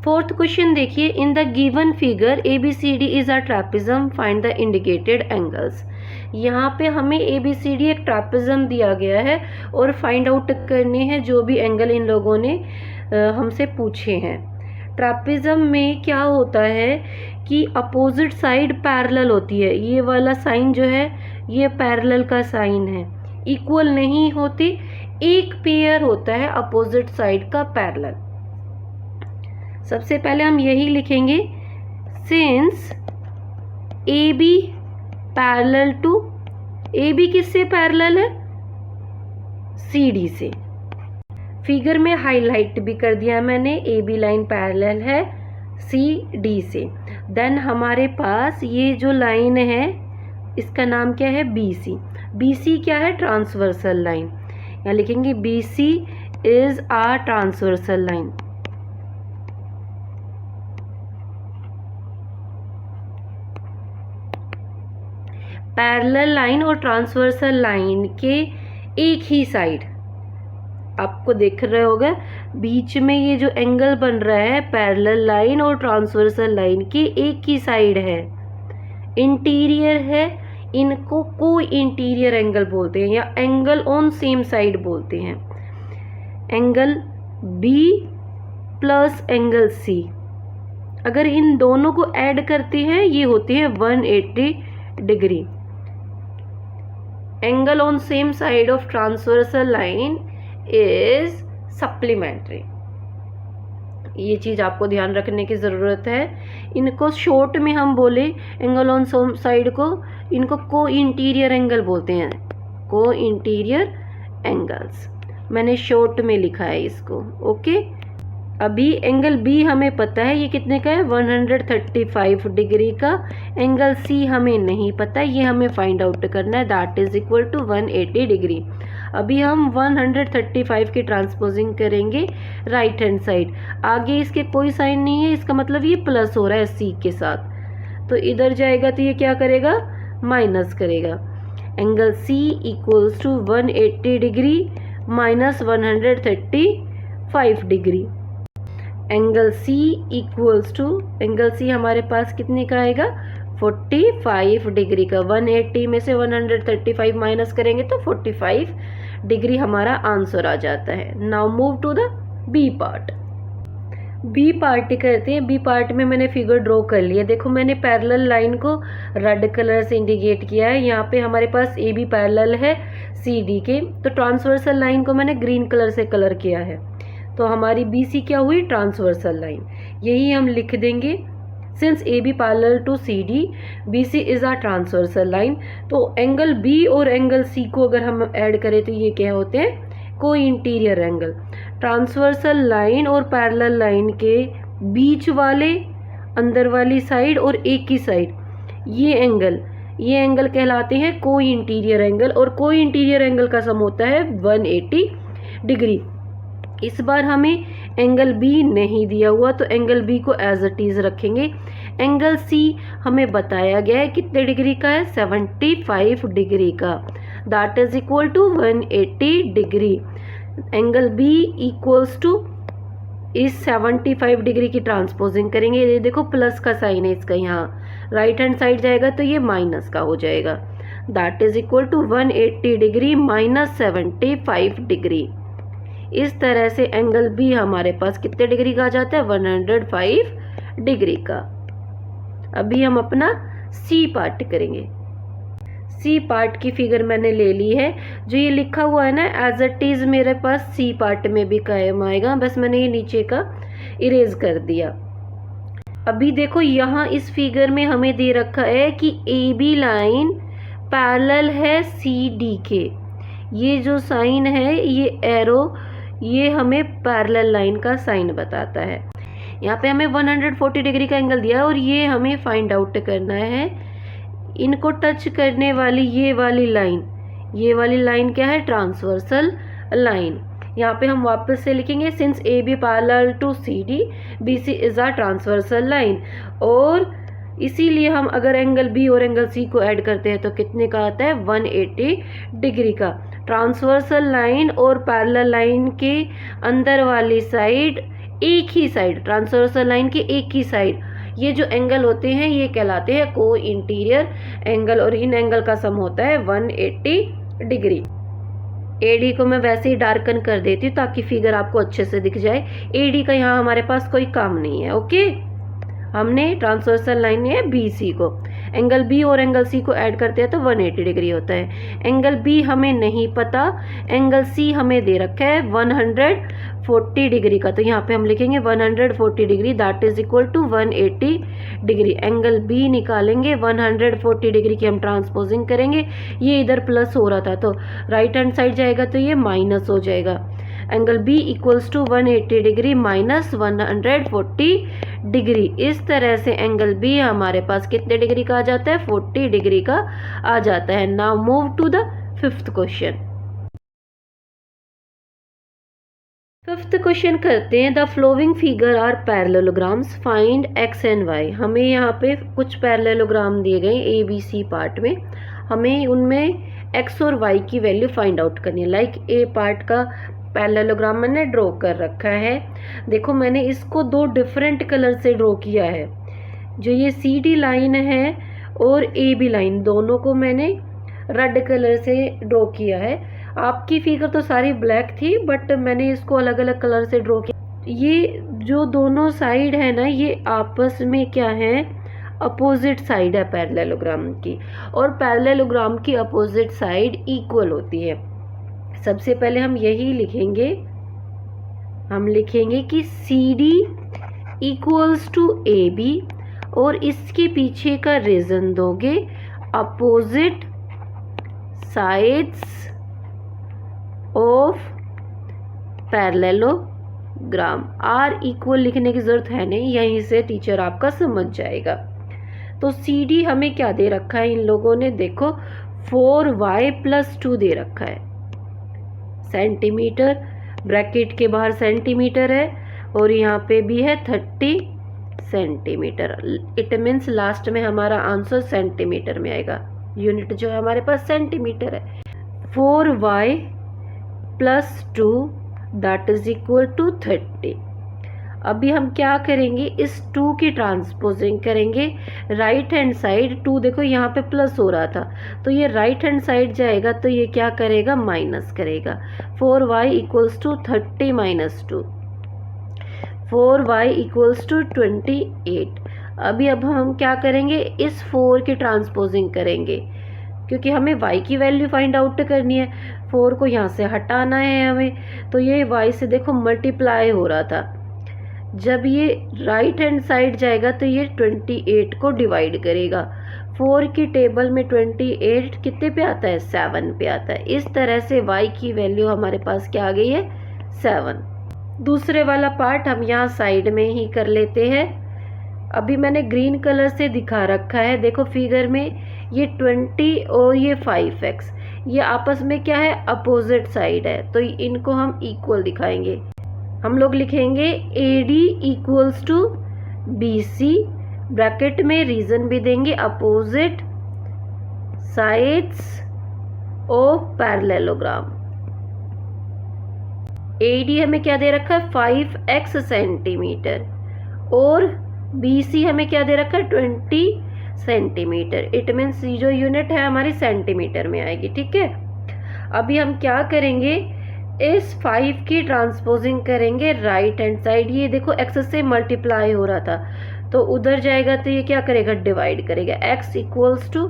Fourth question देखिए, in the given figure ABCD is a trapezium, find the indicated angles. यहाँ पे हमें ABCD एक ट्रैपिज्म दिया गया है और फाइंड आउट करने हैं जो भी एंगल इन लोगों ने हमसे पूछे हैं। ट्रैपिज्म में क्या होता है कि अपोजिट साइड पैरेलल होती है। ये वाला साइन जो है ये पैरेलल का साइन है, इक्वल नहीं होती, एक पेयर होता है अपोजिट साइड का पैरेलल। सबसे पहले हम यही लिखेंगे, since AB parallel to, AB किससे पैरेलल है? CD से। फिगर में हाईलाइट भी कर दिया मैंने, AB लाइन पैरेलल है CD से। देन हमारे पास ये जो लाइन है इसका नाम क्या है? BC। BC क्या है? Transversal line. यहाँ लिखेंगे BC is a transversal line. Parallel line और ट्रांसवर्सल लाइन के एक ही साइड, आपको दिख रहा होगा बीच में ये जो एंगल बन रहा है पैरेलल लाइन और ट्रांसवर्सल लाइन के एक ही साइड है, इंटीरियर है, इनको को इंटीरियर एंगल बोलते हैं या एंगल ऑन सेम साइड बोलते हैं। Angle B plus angle C, अगर इन दोनों को ऐड करते हैं ये होते हैं 180 degree. Angle on same side of transversal line is supplementary. ये चीज़ आपको ध्यान रखने की ज़रूरत है। इनको शॉर्ट में हम बोले एंगल ऑन सेम साइड को, इनको को इंटीरियर एंगल बोलते हैं, को इंटीरियर एंगल्स। मैंने शॉर्ट में लिखा है इसको, ओके। अभी एंगल B हमें पता है ये कितने का है, 135 डिग्री का। एंगल C हमें नहीं पता, ये हमें फाइंड आउट करना है, that is equal to 180 degree. अभी हम 135 की ट्रांसपोजिंग करेंगे राइट हैंड साइड। आगे इसके कोई साइन नहीं है, इसका मतलब ये प्लस हो रहा है C के साथ, तो इधर जाएगा तो ये क्या करेगा? माइनस करेगा। Angle C equals to 180 degree minus 135 degree. Angle C equals to, angle C हमारे पास कितने का आएगा? 45 डिग्री का। 180 में से 135 माइनस करेंगे तो 45 डिग्री हमारा आंसर आ जाता है। Now move to the B part. B part करते हैं। B पार्ट में मैंने फिगर ड्रॉ कर लिया। देखो मैंने पैरेलल लाइन को रेड कलर से इंडिकेट किया है। यहाँ पे हमारे पास AB पैरेलल है CD के, तो ट्रांसवर्सल लाइन को मैंने ग्रीन कलर से कलर किया है, तो हमारी BC क्या हुई? Transversal line. यही हम लिख देंगे, since AB parallel to CD BC is a transversal line. तो एंगल B और एंगल C को अगर हम ऐड करें तो ये क्या होते हैं? को इंटीरियर एंगल। ट्रांसवर्सल लाइन और पैरेलल लाइन के बीच वाले, अंदर वाली साइड और एक ही साइड, ये एंगल कहलाते हैं को इंटीरियर एंगल, और को इंटीरियर एंगल का सम होता है 180 डिग्री। इस बार हमें एंगल B नहीं दिया हुआ, तो एंगल B को एज इट इज रखेंगे। एंगल C हमें बताया गया है कितने डिग्री का है? 75 डिग्री का, that is equal to 180 degree. Angle B equals to इस 75 डिग्री की ट्रांसपोजिंग करेंगे। ये देखो प्लस का साइन है इसका, यहाँ राइट हैंड साइड जाएगा तो ये माइनस का हो जाएगा, that is equal to 180 degree minus 75 degree. इस तरह से एंगल B हमारे पास कितने डिग्री का आ जाता है? 105 डिग्री का। अभी हम अपना C पार्ट करेंगे। C पार्ट की फिगर मैंने ले ली है। जो ये लिखा हुआ है ना एज इट इज मेरे पास C पार्ट में भी कायम आएगा, बस मैंने ये नीचे का इरेज कर दिया। अभी देखो यहाँ इस फिगर में हमें दे रखा है कि AB लाइन पैरेलल है CD के। ये जो साइन है, ये एरो, ये हमें पैरेलल लाइन का साइन बताता है। यहाँ पे हमें 140 डिग्री का एंगल दिया है और ये हमें फाइंड आउट करना है। इनको टच करने वाली ये वाली लाइन क्या है? Transversal line. यहाँ पे हम वापस से लिखेंगे, since AB parallel to CD BC is a transversal line, और इसीलिए हम अगर एंगल B और एंगल C को ऐड करते हैं तो कितने का आता है? 180 डिग्री का। ट्रांसवर्सल लाइन और पैरेलल लाइन के अंदर वाली साइड एक ही साइड, ट्रांसवर्सल लाइन के एक ही साइड ये जो एंगल होते हैं ये कहलाते हैं को इंटीरियर एंगल, और इन एंगल का सम होता है 180 डिग्री। एडी को मैं वैसे ही डार्कन कर देती हूँ ताकि फिगर आपको अच्छे से दिख जाए। एडी का यहाँ हमारे पास कोई काम नहीं है। ओके, हमने ट्रांसवर्सल लाइन है BC को, एंगल B और एंगल C को ऐड करते हैं तो 180 डिग्री होता है। एंगल B हमें नहीं पता, एंगल C हमें दे रखा है 140 डिग्री का, तो यहाँ पे हम लिखेंगे 140 degree that is equal to 180 degree. Angle B निकालेंगे, 140 डिग्री की हम ट्रांसपोजिंग करेंगे, ये इधर प्लस हो रहा था तो राइट हैंड साइड जाएगा तो ये माइनस हो जाएगा। Angle B equals to 180 degree minus 140 degree. इस तरह से एंगल B हमारे पास कितने डिग्री का आ जाता है, 40 डिग्री का आ जाता है। Now move to the fifth question. Fifth question करते हैं। The following figure are parallelograms, find x and y। हमें यहाँ पे कुछ पैरेललोग्राम दिए गए ABC पार्ट में, हमें उनमें x और y की वैल्यू फाइंड आउट करनी है। लाइक A पार्ट का पैरेललोग्राम मैंने ड्रॉ कर रखा है। देखो मैंने इसको दो डिफरेंट कलर से ड्रॉ किया है। जो ये CD लाइन है और AB लाइन, दोनों को मैंने रेड कलर से ड्रॉ किया है। आपकी फिगर तो सारी ब्लैक थी बट मैंने इसको अलग अलग कलर से ड्रॉ किया। ये जो दोनों साइड है ना, ये आपस में क्या है, अपोजिट साइड है पैरेललोग्राम की, और पैरेललोग्राम की अपोजिट साइड इक्वल होती है। सबसे पहले हम यही लिखेंगे, हम लिखेंगे कि CD इक्वल्स टू AB, और इसके पीछे का रीजन दोगे opposite sides of parallelogram. Are equal लिखने की जरूरत है नहीं, यहीं से टीचर आपका समझ जाएगा। तो CD हमें क्या दे रखा है इन लोगों ने, देखो 4y + 2 दे रखा है सेंटीमीटर, ब्रैकेट के बाहर सेंटीमीटर है, और यहाँ पे भी है 30 सेंटीमीटर। इट मीन्स लास्ट में हमारा आंसर सेंटीमीटर में आएगा। यूनिट जो है हमारे पास सेंटीमीटर है। 4y + 2 that is equal to 30। अभी हम क्या करेंगे, इस 2 की ट्रांसपोजिंग करेंगे राइट हैंड साइड। 2 देखो यहाँ पे प्लस हो रहा था तो ये राइट हैंड साइड जाएगा तो ये क्या करेगा, माइनस करेगा। 4y equals to 30 minus 2, 4y equals to 28। अभी अब हम क्या करेंगे, इस 4 की ट्रांसपोजिंग करेंगे क्योंकि हमें y की वैल्यू फाइंड आउट करनी है। 4 को यहाँ से हटाना है हमें, तो ये y से देखो मल्टीप्लाई हो रहा था। जब ये राइट हैंड साइड जाएगा तो ये 28 को डिवाइड करेगा। 4 की टेबल में 28 कितने पे आता है, 7 पे आता है। इस तरह से y की वैल्यू हमारे पास क्या आ गई है, 7। दूसरे वाला पार्ट हम यहाँ साइड में ही कर लेते हैं। अभी मैंने ग्रीन कलर से दिखा रखा है, देखो फिगर में ये 20 और ये 5x, ये आपस में क्या है, अपोजिट साइड है, तो इनको हम इक्वल दिखाएंगे। हम लोग लिखेंगे AD equals to BC, bracket में रीजन भी देंगे opposite sides of parallelogram. AD हमें क्या दे रखा है, 5x सेंटीमीटर, और BC हमें क्या दे रखा है, 20 सेंटीमीटर। इट मीन्स जो यूनिट है हमारी सेंटीमीटर में आएगी। ठीक है, अभी हम क्या करेंगे, इस 5 की ट्रांसपोजिंग करेंगे राइट हैंड साइड। ये देखो x से मल्टीप्लाई हो रहा था तो उधर जाएगा तो ये क्या करेगा, डिवाइड करेगा। x equals to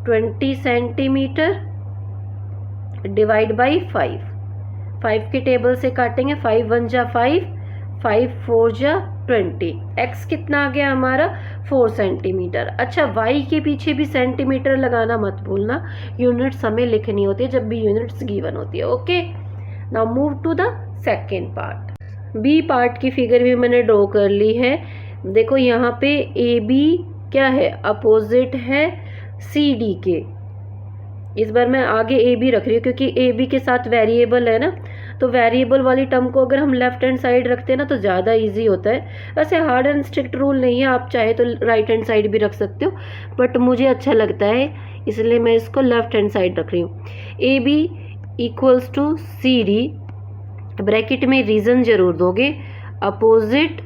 20 centimetre divide by 5। 5 की टेबल से काटेंगे, 5 1 जा 5, 5 4 जा 20। x कितना आ गया हमारा, 4 सेंटीमीटर। अच्छा, y के पीछे भी सेंटीमीटर लगाना मत भूलना, यूनिट्स हमें लिखनी होती है जब भी यूनिट्स गिवन होती है। Okay, now move to the second part. B part की फिगर भी मैंने ड्रॉ कर ली है। देखो यहाँ पे AB क्या है, अपोजिट है CD के। इस बार मैं आगे AB रख रही हूँ क्योंकि AB के साथ वेरिएबल है ना, तो वेरिएबल वाली टर्म को अगर हम लेफ्ट हैंड साइड रखते हैं ना तो ज़्यादा इजी होता है। वैसे हार्ड एंड स्ट्रिक्ट रूल नहीं है, आप चाहे तो राइट हैंड साइड भी रख सकते हो, बट मुझे अच्छा लगता है इसलिए मैं इसको लेफ्ट हैंड साइड रख रही हूँ। AB equals to CD, bracket में रीजन जरूर दोगे opposite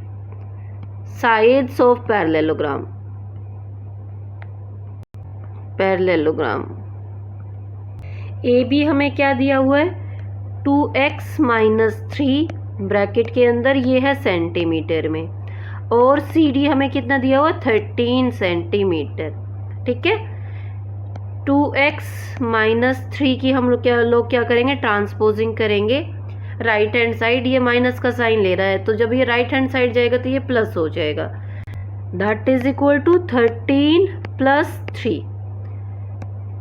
sides of parallelogram. A B हमें क्या दिया हुआ है 2x माइनस 3 ब्रैकेट के अंदर, ये है सेंटीमीटर में, और सी डी हमें कितना दिया हुआ 13 सेंटीमीटर। ठीक है, 2x माइनस 3 की हम लोग क्या करेंगे, ट्रांसपोजिंग करेंगे राइट हैंड साइड। ये माइनस का साइन ले रहा है, तो जब ये राइट हैंड साइड जाएगा तो ये प्लस हो जाएगा। That is equal to 13 plus 3,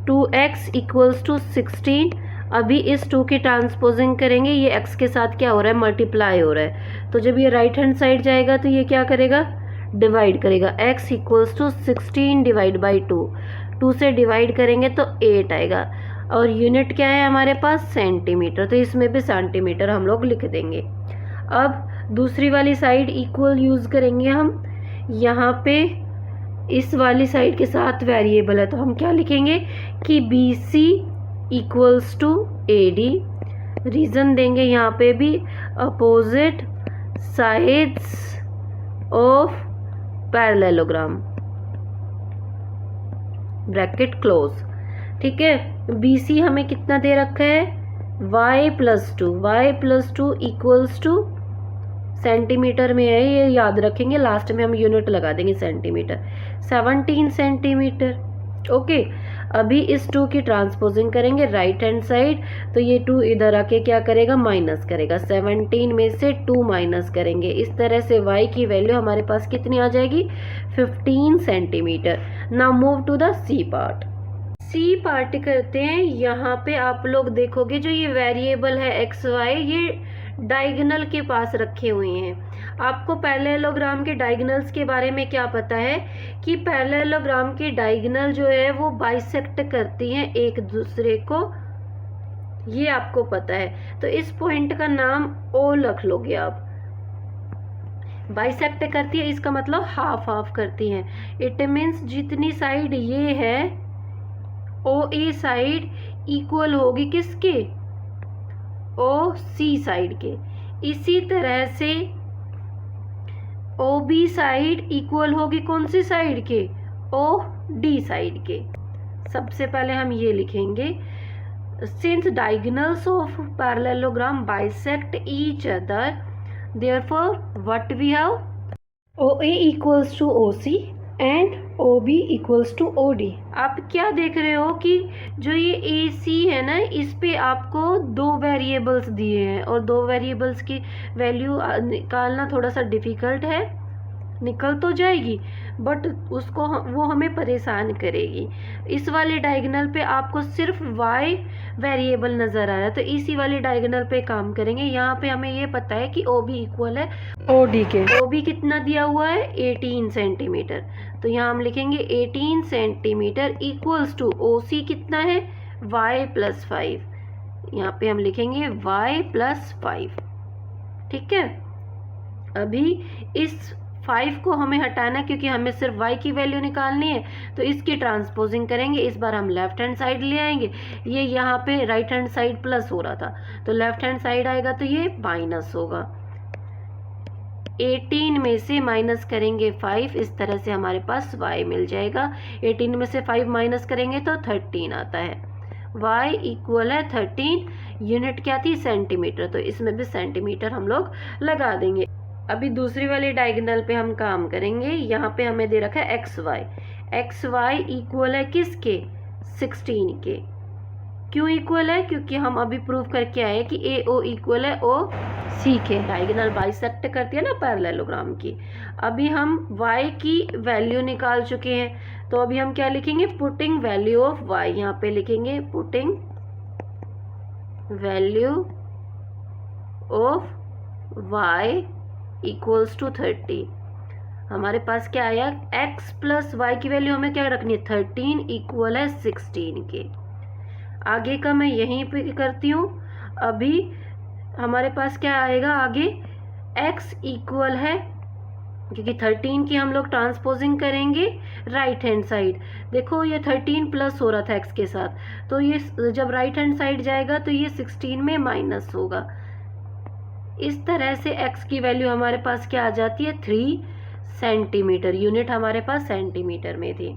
2x equals to 16। अभी इस 2 की ट्रांसपोजिंग करेंगे, ये x के साथ क्या हो रहा है, मल्टीप्लाई हो रहा है। तो जब ये राइट हैंड साइड जाएगा तो ये क्या करेगा, डिवाइड करेगा। x equals to 16 divide by 2 से डिवाइड करेंगे तो 8 आएगा, और यूनिट क्या है हमारे पास, सेंटीमीटर, तो इसमें भी सेंटीमीटर हम लोग लिख देंगे। अब दूसरी वाली साइड इक्वल यूज़ करेंगे हम, यहाँ पे इस वाली साइड के साथ वेरिएबल है, तो हम क्या लिखेंगे कि BC equals to AD। Reason देंगे यहाँ पे भी, opposite sides of parallelogram, bracket close. ठीक है, BC हमें कितना दे रखा है, y plus two equals to centimetre में है, ये याद रखेंगे, लास्ट में हम यूनिट लगा देंगे सेंटीमीटर, 17 सेंटीमीटर। ओके, अभी इस 2 की ट्रांसपोजिंग करेंगे राइट हैंड साइड, तो ये 2 इधर आके क्या करेगा, माइनस करेगा, 17 में से 2 माइनस करेंगे। इस तरह से y की वैल्यू हमारे पास कितनी आ जाएगी, 15 centimetre. Now move to the C part. C part करते हैं। यहाँ पे आप लोग देखोगे जो ये वेरिएबल है एक्स वाई, ये डायगोनल के पास रखे हुए हैं। आपको पैरेललोग्राम के डायगोनल्स के बारे में क्या पता है कि पैरेललोग्राम के डायगोनल जो है वो बाइसेक्ट करती हैं एक दूसरे को, ये आपको पता है। तो इस पॉइंट का नाम ओ रख लोगे आप। बाइसेक्ट करती है इसका मतलब हाफ हाफ करती हैं। इट मीन्स जितनी साइड ये है ओ ए साइड इक्वल होगी किसके, ओ सी साइड के। इसी तरह से ओ बी साइड इक्वल होगी कौन सी साइड के, ओ डी साइड के। सबसे पहले हम ये लिखेंगे, since diagonals of parallelogram bisect each other, therefore what we have, O A equals to O C and O B equals to O D. आप क्या देख रहे हो कि जो ये ए सी है ना, इस पे आपको 2 वेरिएबल्स दिए हैं, और 2 वेरिएबल्स की वैल्यू निकालना थोड़ा सा डिफ़िकल्ट है, निकल तो जाएगी बट उसको वो हमें परेशान करेगी। इस वाले डायगोनल पे आपको सिर्फ y वेरिएबल नज़र आ रहा है, तो इसी वाले डायगोनल पे काम करेंगे। यहाँ पे हमें ये पता है कि OB इक्वल है OD के। OB कितना दिया हुआ है 18 सेंटीमीटर, तो यहाँ हम लिखेंगे 18 सेंटीमीटर इक्वल्स टू OC कितना है y प्लस 5। यहाँ पे हम लिखेंगे y प्लस 5। ठीक है, अभी इस 5 को हमें हटाना है क्योंकि हमें सिर्फ y की वैल्यू निकालनी है, तो इसकी ट्रांसपोजिंग करेंगे। इस बार हम लेफ्ट हैंड साइड ले आएंगे, ये यहाँ पे राइट हैंड साइड प्लस हो रहा था, तो लेफ्ट हैंड साइड आएगा तो ये माइनस होगा। 18 में से माइनस करेंगे 5, इस तरह से हमारे पास y मिल जाएगा। 18 में से 5 माइनस करेंगे तो 13 आता है। y इक्वल है 13, यूनिट क्या थी सेंटीमीटर, तो इसमें भी सेंटीमीटर हम लोग लगा देंगे। अभी दूसरी वाली डायगोनल पे हम काम करेंगे। यहाँ पे हमें दे रखा है एक्स वाई इक्वल है किसके 16 के। क्यों इक्वल है, क्योंकि हम अभी प्रूव करके आए कि ए ओ इक्वल है ओ सी के। डायगोनल बाइसेक्ट करती है ना पैरेललोग्राम की। अभी हम y की वैल्यू निकाल चुके हैं, तो अभी हम क्या लिखेंगे, पुटिंग वैल्यू ऑफ y। यहाँ पे लिखेंगे putting value of y equals to 30। हमारे पास क्या आया, x प्लस वाई की वैल्यू हमें क्या रखनी है 13 इक्वल है 16 के। आगे का मैं यहीं पे करती हूँ। अभी हमारे पास क्या आएगा आगे, x इक्वल है, क्योंकि 13 की हम लोग ट्रांसपोजिंग करेंगे राइट हैंड साइड। देखो ये 13 प्लस हो रहा था x के साथ, तो ये जब राइट हैंड साइड जाएगा तो ये 16 में माइनस होगा। इस तरह से x की वैल्यू हमारे पास क्या आ जाती है 3 सेंटीमीटर, यूनिट हमारे पास सेंटीमीटर में थी।